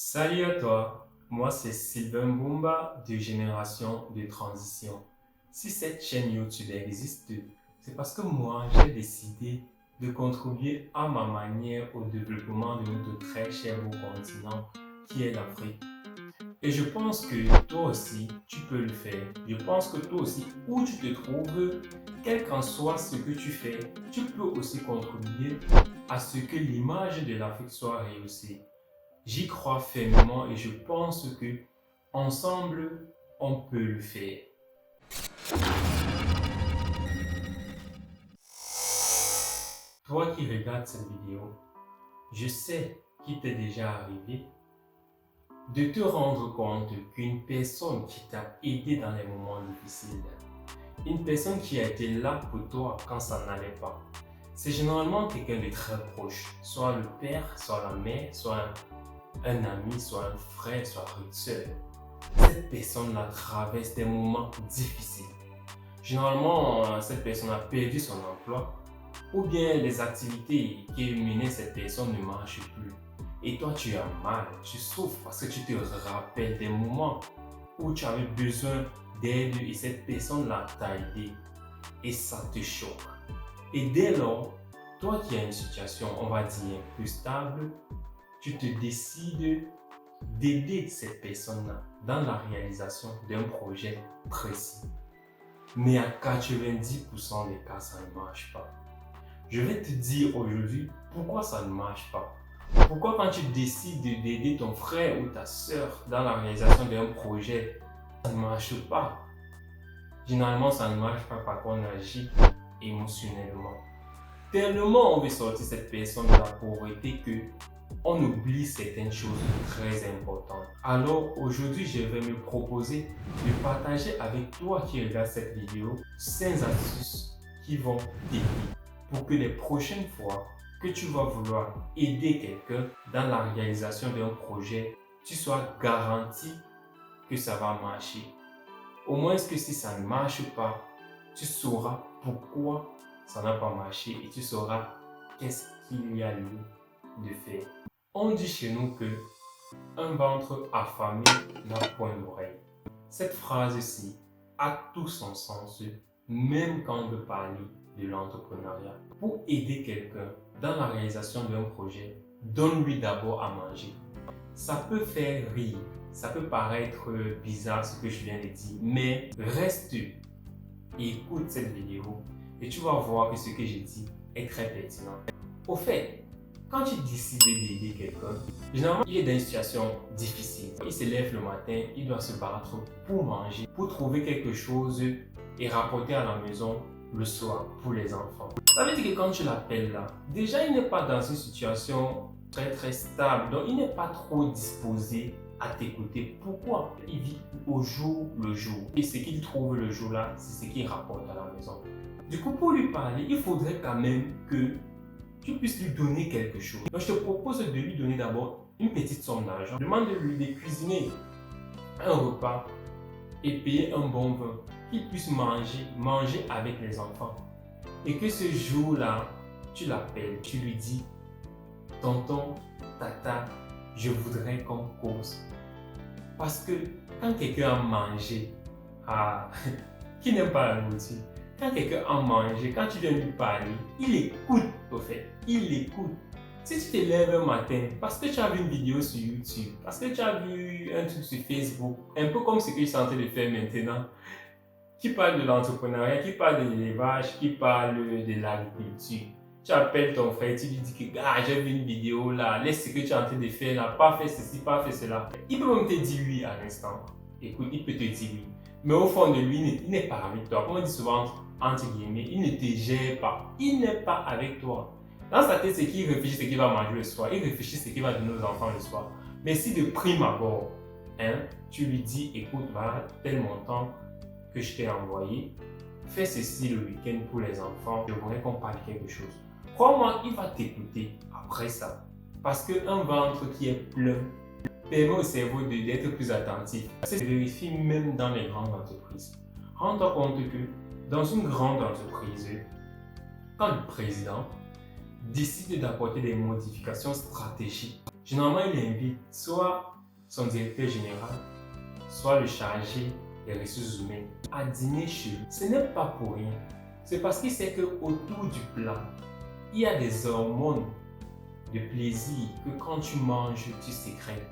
Salut à toi, moi c'est Sylvain Bumba de Génération de Transition. Si cette chaîne YouTube existe, c'est parce que moi j'ai décidé de contribuer à ma manière au développement de notre très cher beau continent qui est l'Afrique. Et je pense que toi aussi tu peux le faire. Je pense que toi aussi, où tu te trouves, quel qu'en soit ce que tu fais, tu peux aussi contribuer à ce que l'image de l'Afrique soit réussie. J'y crois fermement et je pense que ensemble, on peut le faire. Toi qui regardes cette vidéo, je sais qu'il t'est déjà arrivé de te rendre compte qu'une personne qui t'a aidé dans les moments difficiles, une personne qui a été là pour toi quand ça n'allait pas, c'est généralement quelqu'un de très proche, soit le père, soit la mère, soit un ami, soit un frère, soit une soeur. Cette personne-là traverse des moments difficiles. Généralement, cette personne a perdu son emploi ou bien les activités qui menaient cette personne ne marchent plus. Et toi, tu as mal, tu souffres parce que tu te rappelles des moments où tu avais besoin d'aide et cette personne-là t'a aidé et ça te choque. Et dès lors, toi qui as une situation, on va dire, plus stable, tu te décides d'aider cette personne-là dans la réalisation d'un projet précis. Mais à 90% des cas, ça ne marche pas. Je vais te dire aujourd'hui pourquoi ça ne marche pas. Pourquoi quand tu décides d'aider ton frère ou ta soeur dans la réalisation d'un projet, ça ne marche pas. Généralement, ça ne marche pas parce qu'on agit émotionnellement. Tellement on veut sortir cette personne de la pauvreté que on oublie certaines choses très importantes. Alors aujourd'hui, je vais me proposer de partager avec toi qui regarde cette vidéo 5 astuces qui vont t'aider pour que les prochaines fois que tu vas vouloir aider quelqu'un dans la réalisation d'un projet, tu sois garanti que ça va marcher. Au moins que si ça ne marche pas, tu sauras pourquoi ça n'a pas marché et tu sauras qu'est-ce qu'il y a lieu de faire. On dit chez nous que un ventre affamé n'a point d'oreille. Cette phrase-ci a tout son sens, même quand on veut parler de l'entrepreneuriat. Pour aider quelqu'un dans la réalisation d'un projet, donne-lui d'abord à manger. Ça peut faire rire, ça peut paraître bizarre ce que je viens de dire, mais reste et écoute cette vidéo et tu vas voir que ce que j'ai dit est très pertinent. Au fait, quand tu décides d'aider quelqu'un, généralement il est dans une situation difficile. Il se lève le matin, il doit se battre pour manger, pour trouver quelque chose et rapporter à la maison le soir pour les enfants. Ça veut dire que quand tu l'appelles là, déjà il n'est pas dans une situation très stable, donc il n'est pas trop disposé à t'écouter. Pourquoi? Il vit au jour le jour. Et ce qu'il trouve le jour là, c'est ce qu'il rapporte à la maison. Du coup, pour lui parler, il faudrait quand même que tu puisses lui donner quelque chose. Donc, je te propose de lui donner d'abord une petite somme d'argent. Demande-lui de cuisiner un repas et payer un bon vin, qu'il puisse manger avec les enfants. Et que ce jour-là, tu l'appelles, tu lui dis, tonton, tata, je voudrais qu'on cause. Parce que quand quelqu'un a mangé, qui n'aime pas la nourriture, quand quelqu'un a mangé, quand tu viens lui parler, il écoute au fait, il écoute. Si tu te lèves un matin, parce que tu as vu une vidéo sur YouTube, parce que tu as vu un truc sur Facebook, un peu comme ce que je suis en train de faire maintenant, qui parle de l'entrepreneuriat, qui parle de l'élevage, qui parle de l'agriculture. Tu appelles ton frère, tu lui dis que j'ai vu une vidéo là, laisse ce que tu es en train de faire là, pas faire ceci, pas faire cela. Il peut même te dire oui à l'instant. Écoute, il peut te dire oui. Mais au fond de lui, il n'est pas avec toi. Comme on dit souvent, entre guillemets, il ne te gère pas. Il n'est pas avec toi. Dans sa tête, c'est qu'il réfléchit ce qu'il va manger le soir. Il réfléchit ce qu'il va donner aux enfants le soir. Mais si de prime abord, tu lui dis, écoute, voilà tel montant que je t'ai envoyé, fais ceci le week-end pour les enfants, je voudrais qu'on parle de quelque chose. Crois-moi, il va t'écouter après ça. Parce qu'un ventre qui est plein permet au cerveau d'être plus attentif. Ça se vérifie même dans les grandes entreprises. Rends-toi compte que dans une grande entreprise, quand le président décide d'apporter des modifications stratégiques, Généralement, il invite soit son directeur général, soit le chargé des ressources humaines à dîner chez lui. Ce n'est pas pour rien. C'est parce qu'il sait qu'autour du plat, il y a des hormones de plaisir que quand tu manges, tu sécrètes.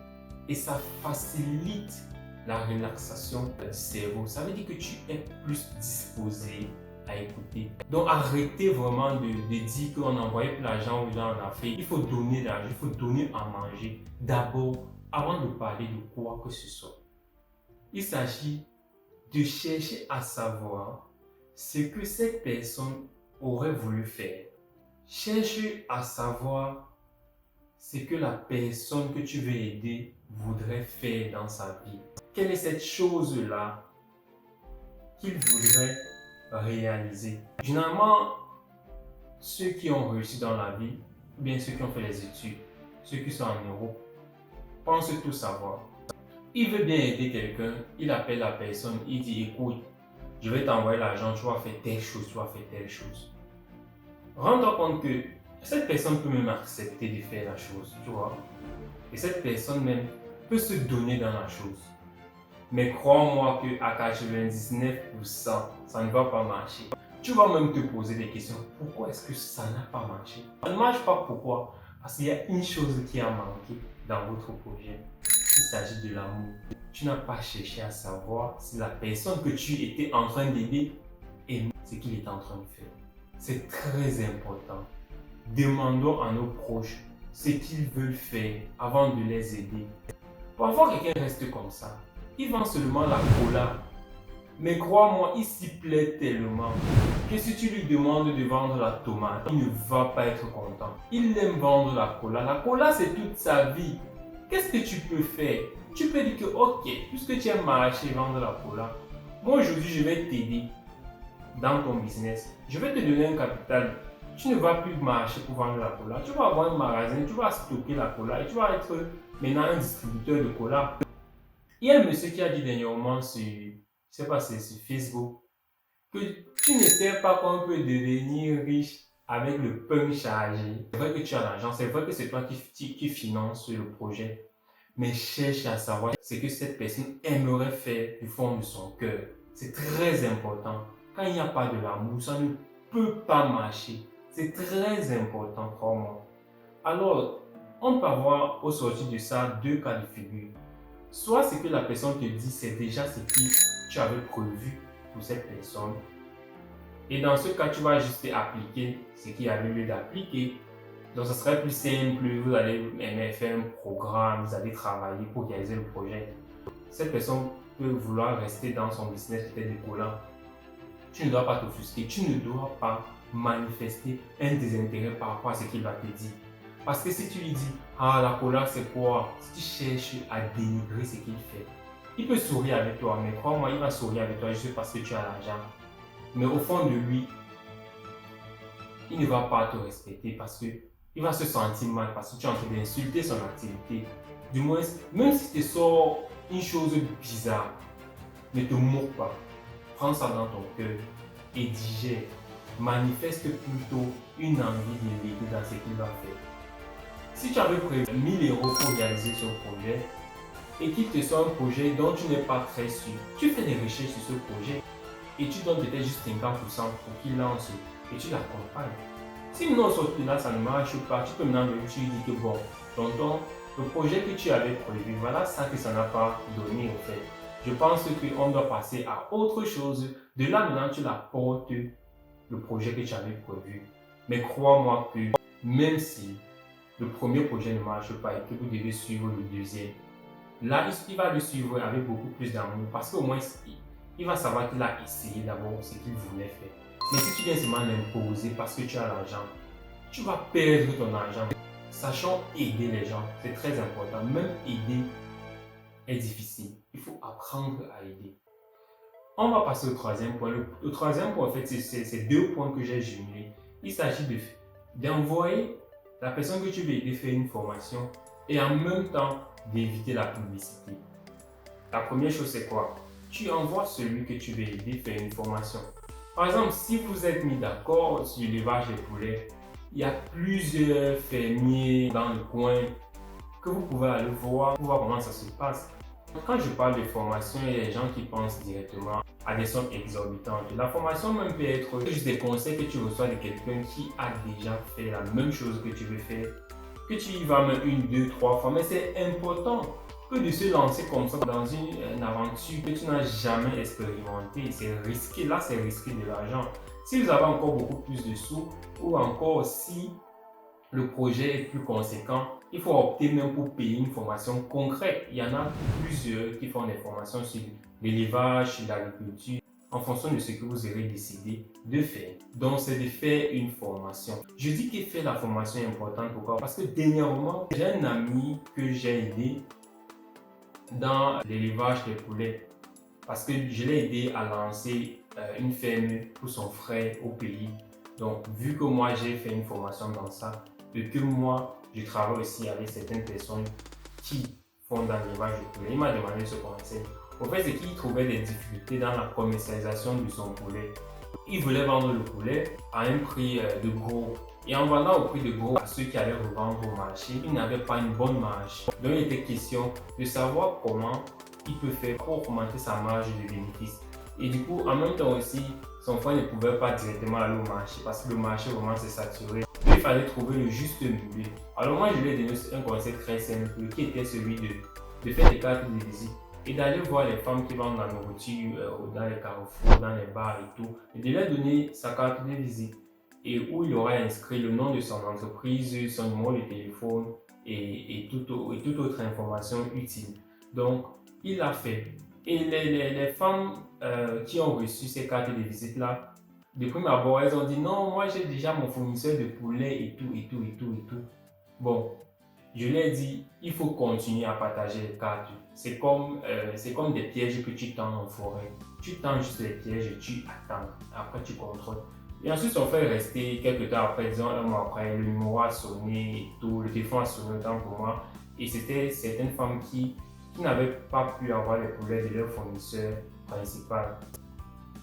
Et ça facilite la relaxation du cerveau. Ça veut dire que tu es plus disposé à écouter. Donc arrêtez vraiment de dire qu'on envoie de l'argent aux gens en Afrique. Il faut donner de l'argent, il faut donner à manger. D'abord, avant de parler de quoi que ce soit. Il s'agit de chercher à savoir ce que cette personne aurait voulu faire. Cherche à savoir ce que la personne que tu veux aider voudrait faire dans sa vie. Quelle est cette chose-là qu'il voudrait réaliser? Généralement, ceux qui ont réussi dans la vie, ou bien ceux qui ont fait les études, ceux qui sont en Europe, pensent tout savoir. Il veut bien aider quelqu'un, il appelle la personne, il dit écoute, je vais t'envoyer l'argent, tu vas faire telle chose, tu vas faire telle chose. Rends-toi compte que cette personne peut même accepter de faire la chose, tu vois. Et cette personne même peut se donner dans la chose. Mais crois-moi qu'à 99%, ça ne va pas marcher. Tu vas même te poser des questions. Pourquoi est-ce que ça n'a pas marché? Ça ne marche pas pourquoi? Parce qu'il y a une chose qui a manqué dans votre projet. Il s'agit de l'amour. Tu n'as pas cherché à savoir si la personne que tu étais en train d'aider aime ce qu'il est en train de faire. C'est très important. Demandons à nos proches ce qu'ils veulent faire avant de les aider. Parfois, quelqu'un reste comme ça. Il vend seulement la cola. Mais crois-moi, il s'y plaît tellement que si tu lui demandes de vendre la tomate, il ne va pas être content. Il aime vendre la cola. La cola, c'est toute sa vie. Qu'est-ce que tu peux faire? Tu peux dire que, ok, puisque tu aimes marcher, vendre la cola, moi aujourd'hui, je vais t'aider dans ton business. Je vais te donner un capital. Tu ne vas plus marcher pour vendre la cola. Tu vas avoir un magasin, tu vas stocker la cola et tu vas être maintenant un distributeur de cola. Il y a un monsieur qui a dit dernièrement sur, je sais pas, c'est sur Facebook, que tu ne sais pas qu'on peut devenir riche avec le pain chargé. C'est vrai que tu as l'argent, c'est vrai que c'est toi qui finances le projet. Mais cherche à savoir ce que cette personne aimerait faire du fond de son cœur. C'est très important. Quand il n'y a pas de l'amour, ça ne peut pas marcher. C'est très important, crois-moi. Alors, on peut avoir au sortir de ça deux cas de figure. Soit ce que la personne te dit, c'est déjà ce que tu avais prévu pour cette personne. Et dans ce cas, tu vas juste appliquer ce qu'il y avait lieu d'appliquer. Donc, ça serait plus simple, vous allez faire un programme, vous allez travailler pour réaliser le projet. Cette personne peut vouloir rester dans son business peut-être de collant. Tu ne dois pas t'offusquer, tu ne dois pas manifester un désintérêt par rapport à ce qu'il va te dire. Parce que si tu lui dis, ah la cola c'est quoi? Si tu cherches à dénigrer ce qu'il fait, il peut sourire avec toi, mais crois-moi, il va sourire avec toi juste parce que tu as l'argent. Mais au fond de lui, il ne va pas te respecter parce que il va se sentir mal parce que tu es en train d'insulter son activité. Du moins, même si tu sors une chose bizarre, ne te moque pas. Prends ça dans ton cœur et digère. Manifeste plutôt une envie de l'aider dans ce qu'il va faire. Si tu avais prévu 1000 € pour réaliser ce projet et qu'il te soit un projet dont tu n'es pas très sûr, tu fais des recherches sur ce projet et tu donnes peut-être juste 50% pour qu'il lance et tu l'accompagnes. Si non, sorti là, ça ne marche pas, tu peux maintenant tu dis que bon, tonton, le projet que tu avais prévu, voilà ça que ça n'a pas donné au fait. Je pense qu'on doit passer à autre chose. De là maintenant, tu l'apportes le projet que tu avais prévu. Mais crois-moi que même si le premier projet ne marche pas et que vous devez suivre le deuxième, là, il va le suivre avec beaucoup plus d'amour parce qu'au moins, il va savoir qu'il a essayé d'abord ce qu'il voulait faire. Mais si tu viens seulement l'imposer parce que tu as l'argent, tu vas perdre ton argent. Sachant aider les gens, c'est très important. Même aider est difficile. Il faut apprendre à aider. On va passer au troisième point. Le troisième point, en fait, c'est deux points que j'ai jumelés. Il s'agit d'envoyer la personne que tu veux aider faire une formation et en même temps d'éviter la publicité. La première chose, c'est quoi? Tu envoies celui que tu veux aider faire une formation. Par exemple, si vous êtes mis d'accord sur l'élevage des poulets, il y a plusieurs fermiers dans le coin que vous pouvez aller voir pour voir comment ça se passe. Quand je parle de formation, il y a des gens qui pensent directement à des sommes exorbitantes. La formation même peut être juste des conseils que tu reçois de quelqu'un qui a déjà fait la même chose que tu veux faire, que tu y vas même une, deux, trois fois. Mais c'est important que de se lancer comme ça dans une aventure que tu n'as jamais expérimentée. C'est risqué. Là, c'est risqué de l'argent. Si vous avez encore beaucoup plus de sous ou encore si le projet est plus conséquent, il faut opter même pour payer une formation concrète. Il y en a plusieurs qui font des formations sur l'élevage, sur l'agriculture, en fonction de ce que vous aurez décidé de faire. Donc, c'est de faire une formation. Je dis que faire la formation est importante. Pourquoi? Parce que dernièrement, j'ai un ami que j'ai aidé dans l'élevage des poulets. Parce que je l'ai aidé à lancer une ferme pour son frère au pays. Donc, vu que moi, j'ai fait une formation dans ça, et que moi, je travaille aussi avec certaines personnes qui font dans l'élevage de poulet, il m'a demandé ce conseil. Au fait, c'est qu'il trouvait des difficultés dans la commercialisation de son poulet. Il voulait vendre le poulet à un prix de gros. Et en vendant au prix de gros à ceux qui allaient revendre au marché, il n'avait pas une bonne marge. Donc, il était question de savoir comment il peut faire pour augmenter sa marge de bénéfice. Et du coup, en même temps aussi, son frère ne pouvait pas directement aller au marché parce que le marché vraiment s'est saturé. Il fallait trouver le juste milieu. Alors moi, je lui ai donné un conseil très simple qui était celui de faire des cartes de visite et d'aller voir les femmes qui vendent la nourriture dans les carrefours, dans les bars et tout, et de leur donner sa carte de visite et où il aura inscrit le nom de son entreprise, son numéro de téléphone et toute autre information utile. Donc, il l'a fait. Et les femmes qui ont reçu ces cartes de visite-là, de prime abord, elles ont dit non, moi j'ai déjà mon fournisseur de poulet et tout, et tout, et tout, et tout. Bon, je leur ai dit, il faut continuer à partager les cartes. C'est comme des pièges que tu tends en forêt. Tu tends juste les pièges et tu attends. Après, tu contrôles. Et ensuite, on fait rester quelques temps après, disons un mois après, le numéro a sonné et tout, le téléphone a sonné autant pour moi. Et c'était certaines femmes qui n'avaient pas pu avoir les poulets de leur fournisseur principal.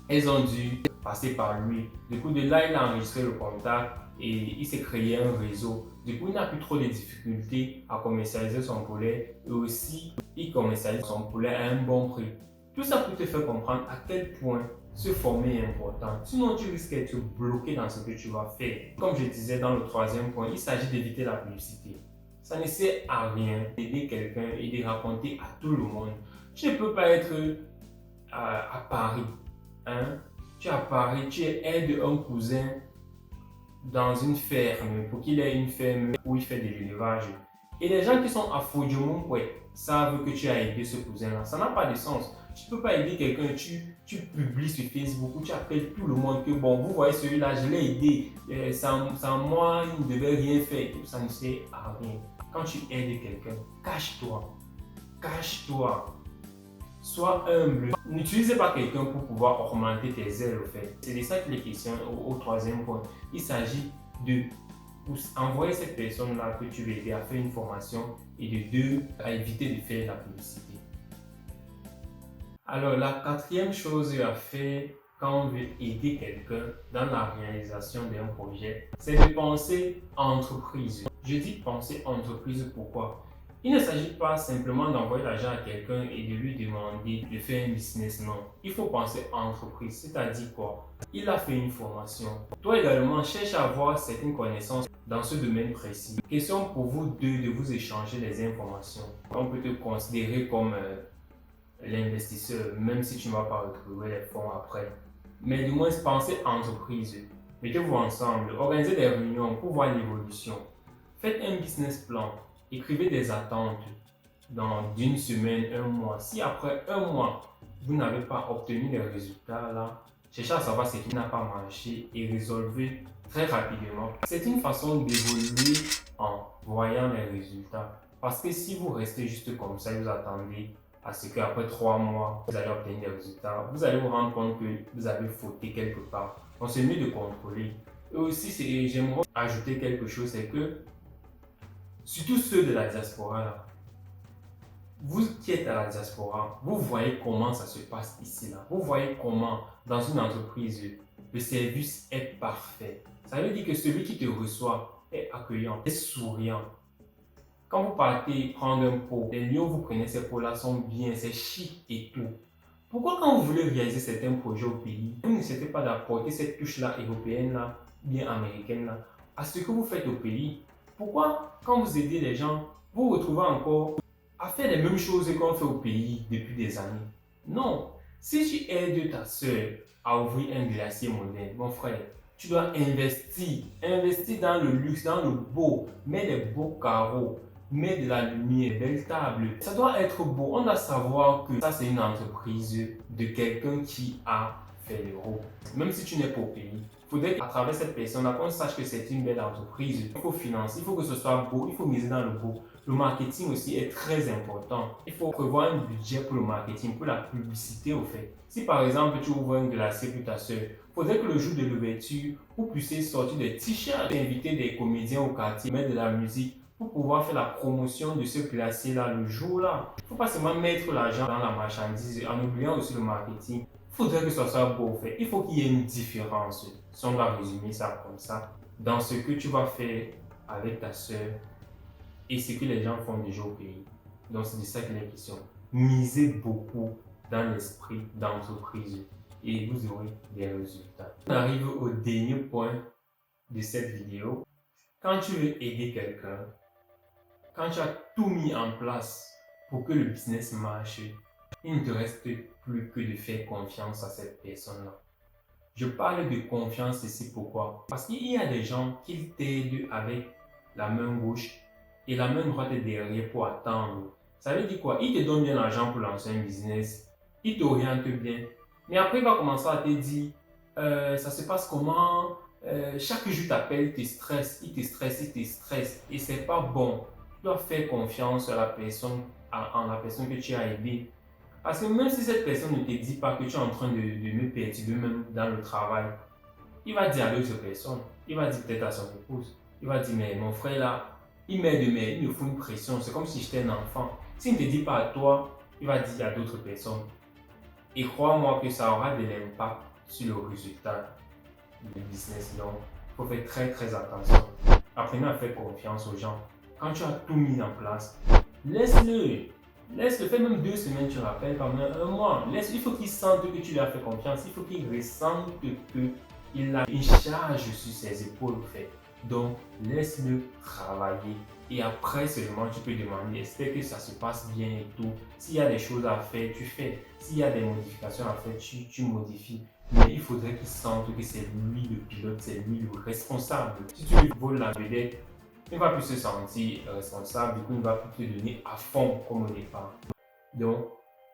Elles ont dû passer par lui. Du coup, de là, il a enregistré le contact et il s'est créé un réseau. Du coup, il n'a plus trop de difficultés à commercialiser son poulet et aussi, il commercialise son poulet à un bon prix. Tout ça pour te faire comprendre à quel point se former est important. Sinon, tu risques d'être bloqué dans ce que tu vas faire. Comme je disais dans le troisième point, il s'agit d'éviter la publicité. Ça ne sert à rien d'aider quelqu'un et de raconter à tout le monde. Tu ne peux pas être à Paris. Hein? Tu es à Paris, tu aides un cousin dans une ferme pour qu'il ait une ferme où il fait de l'élevage. Et les gens qui sont à Fodioumou savent que tu as aidé ce cousin-là. Ça n'a pas de sens. Tu ne peux pas aider quelqu'un, tu publies sur Facebook ou tu appelles tout le monde que bon, vous voyez celui-là, je l'ai aidé. Sans moi, il ne devait rien faire. Ça ne sert à rien. Quand tu aides quelqu'un, cache-toi. Cache-toi. Sois humble. N'utilisez pas quelqu'un pour pouvoir augmenter tes ailes au fait. C'est de ça qu'il est question au troisième point. Il s'agit de envoyer cette personne-là que tu veux aider à faire une formation et de deux, à éviter de faire la publicité. Alors la quatrième chose à faire quand on veut aider quelqu'un dans la réalisation d'un projet, c'est de penser entreprise. Je dis penser entreprise pourquoi? Il ne s'agit pas simplement d'envoyer l'argent à quelqu'un et de lui demander de faire un business, non. Il faut penser entreprise, c'est-à-dire quoi? Il a fait une formation. Toi également, cherche à avoir certaines connaissances dans ce domaine précis. Question pour vous deux de vous échanger les informations. On peut te considérer comme l'investisseur, même si tu ne vas pas retrouver les fonds après. Mais du moins, pensez entreprise. Mettez-vous ensemble, organisez des réunions pour voir l'évolution. Faites un business plan. Écrivez des attentes dans une semaine, un mois. Si après un mois, vous n'avez pas obtenu les résultats là, cherchez à savoir ce qui n'a pas marché et résolvez très rapidement. C'est une façon d'évoluer en voyant les résultats. Parce que si vous restez juste comme ça et vous attendez à ce qu'après 3 mois, vous allez obtenir des résultats, vous allez vous rendre compte que vous avez fauté quelque part. Donc c'est mieux de contrôler. Et aussi, j'aimerais ajouter quelque chose, c'est que surtout ceux de la diaspora, là, vous qui êtes à la diaspora, vous voyez comment ça se passe ici, là. Vous voyez comment, dans une entreprise, le service est parfait. Ça veut dire que celui qui te reçoit est accueillant, est souriant. Quand vous partez prendre un pot, les lieux où vous prenez ces pots-là sont bien, c'est chic et tout. Pourquoi quand vous voulez réaliser certains projets au pays, vous n'essayez pas d'apporter cette touche-là européenne-là, bien américaine-là, à ce que vous faites au pays? Pourquoi quand vous aidez les gens, vous vous retrouvez encore à faire les mêmes choses qu'on fait au pays depuis des années? Non. Si tu aides ta soeur à ouvrir un glacier moderne, mon frère, tu dois investir. Investir dans le luxe, dans le beau. Mets des beaux carreaux. Mets de la lumière, belle table. Ça doit être beau. On doit savoir que ça, c'est une entreprise de quelqu'un qui a fait l'euro. Même si tu n'es pas au pays, il faudrait qu'à travers cette personne, qu'on sache que c'est une belle entreprise. Il faut financer, il faut que ce soit beau, il faut miser dans le beau. Le marketing aussi est très important. Il faut prévoir un budget pour le marketing, pour la publicité au fait. Si par exemple tu ouvres un glacier pour ta soeur, il faudrait que le jour de l'ouverture, vous puissiez sortir des t-shirts, inviter des comédiens au quartier, mettre de la musique pour pouvoir faire la promotion de ce glacier-là le jour-là. Il ne faut pas seulement mettre l'argent dans la marchandise en oubliant aussi le marketing. Il faudrait que ça soit beau fait. Il faut qu'il y ait une différence. Si on va résumer ça comme ça, dans ce que tu vas faire avec ta soeur et ce que les gens font déjà au pays. Donc c'est de ça qu'il est question. Misez beaucoup dans l'esprit d'entreprise et vous aurez des résultats. On arrive au dernier point de cette vidéo. Quand tu veux aider quelqu'un, quand tu as tout mis en place pour que le business marche, il ne te reste plus que de faire confiance à cette personne-là. Je parle de confiance ici, pourquoi? Parce qu'il y a des gens qui t'aident avec la main gauche et la main droite est derrière pour attendre. Ça veut dire quoi? Il te donne bien l'argent pour lancer un business, il t'oriente bien, mais après il va commencer à te dire ça se passe comment? Chaque jour t'appelle, il te stresse, il te stresse, il te stresse et c'est pas bon. Tu dois faire confiance à la personne, en la personne que tu as aidée. Parce que même si cette personne ne te dit pas que tu es en train de me perturber même dans le travail, il va dire à l'autre personne, il va dire peut-être à son épouse, il va dire mais mon frère là, il m'aide mais il me fout une pression, c'est comme si j'étais un enfant. S'il ne te dit pas à toi, il va dire à d'autres personnes. Et crois-moi que ça aura de l'impact sur le résultat du business. Donc, il faut faire très très attention. Apprenez à faire confiance aux gens. Quand tu as tout mis en place, laisse-le. Laisse-le, fais même 2 semaines, tu rappelles, pendant un mois. Il faut qu'il sente que tu lui as fait confiance. Il faut qu'il ressente qu'il a une charge sur ses épaules. Fait. Donc, laisse-le travailler. Et après seulement, tu peux demander, est-ce que ça se passe bien et tout. S'il y a des choses à faire, tu fais. S'il y a des modifications à faire, tu modifies. Mais il faudrait qu'il sente que c'est lui le pilote, c'est lui le responsable. Si tu lui voles la vedette, il ne va plus se sentir responsable, du coup il ne va plus te donner à fond comme au départ. Donc,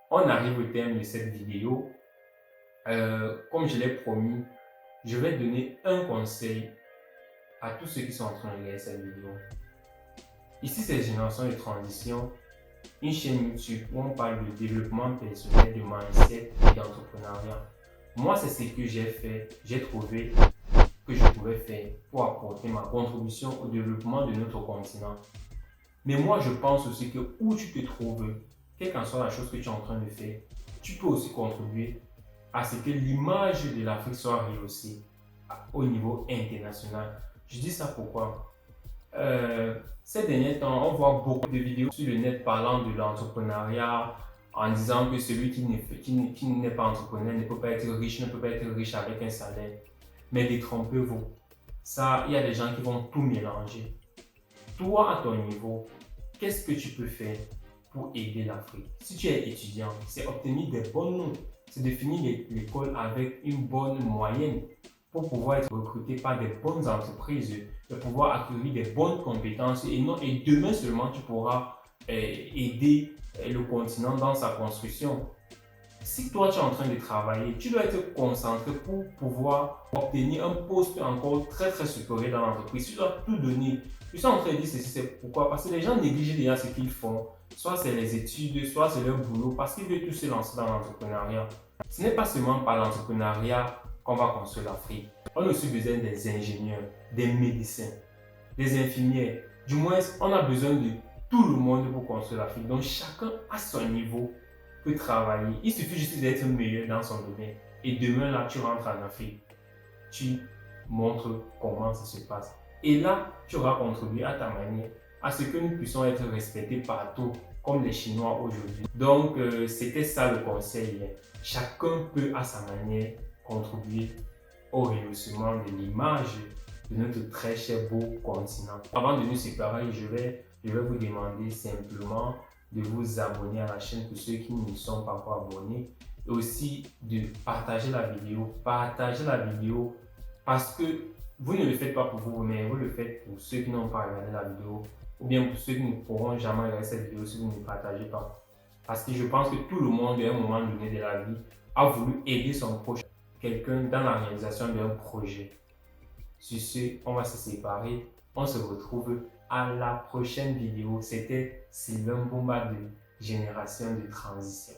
on arrive au terme de cette vidéo. Comme je l'ai promis, je vais donner un conseil à tous ceux qui sont en train de regarder cette vidéo. Ici, c'est Génération de Transition, une chaîne YouTube où on parle de développement personnel, de mindset et d'entrepreneuriat. Moi, c'est ce que j'ai fait, j'ai trouvé que je pouvais faire pour apporter ma contribution au développement de notre continent. Mais moi, je pense aussi que où tu te trouves, quelle qu'en soit la chose que tu es en train de faire, tu peux aussi contribuer à ce que l'image de l'Afrique soit rehaussée au niveau international. Je dis ça pourquoi? Ces derniers temps, on voit beaucoup de vidéos sur le net parlant de l'entrepreneuriat, en disant que celui qui n'est pas entrepreneur ne peut pas être riche, ne peut pas être riche avec un salaire. Mais détrompez-vous. Ça, il y a des gens qui vont tout mélanger. Toi, à ton niveau, qu'est-ce que tu peux faire pour aider l'Afrique? Si tu es étudiant, c'est obtenir des bonnes notes, c'est de finir l'école avec une bonne moyenne pour pouvoir être recruté par des bonnes entreprises, de pouvoir acquérir des bonnes compétences et demain seulement tu pourras aider le continent dans sa construction. Si toi tu es en train de travailler, tu dois être concentré pour pouvoir obtenir un poste encore très très supérieur dans l'entreprise. Tu dois tout donner. Je suis en train de dire ceci, c'est pourquoi? Parce que les gens négligent déjà ce qu'ils font. Soit c'est les études, soit c'est leur boulot, parce qu'ils veulent tous se lancer dans l'entrepreneuriat. Ce n'est pas seulement par l'entrepreneuriat qu'on va construire l'Afrique. On a aussi besoin des ingénieurs, des médecins, des infirmières. Du moins, on a besoin de tout le monde pour construire l'Afrique. Donc chacun à son niveau peut travailler. Il suffit juste d'être meilleur dans son domaine. Et demain, là, tu rentres en Afrique. Tu montres comment ça se passe. Et là, tu auras contribué à ta manière à ce que nous puissions être respectés partout, comme les Chinois aujourd'hui. Donc, c'était ça le conseil. Chacun peut à sa manière contribuer au rehaussement de l'image de notre très cher beau continent. Avant de nous séparer, je vais vous demander simplement de vous abonner à la chaîne pour ceux qui ne sont pas encore abonnés. Et aussi de partager la vidéo. Partagez la vidéo parce que vous ne le faites pas pour vous, mais vous le faites pour ceux qui n'ont pas regardé la vidéo ou bien pour ceux qui ne pourront jamais regarder cette vidéo si vous ne partagez pas. Parce que je pense que tout le monde, à un moment donné de la vie, a voulu aider son proche, quelqu'un dans la réalisation d'un projet. Sur ce, on va se séparer. On se retrouve à la prochaine vidéo. C'était Sylvain Mbumba de Génération de Transition.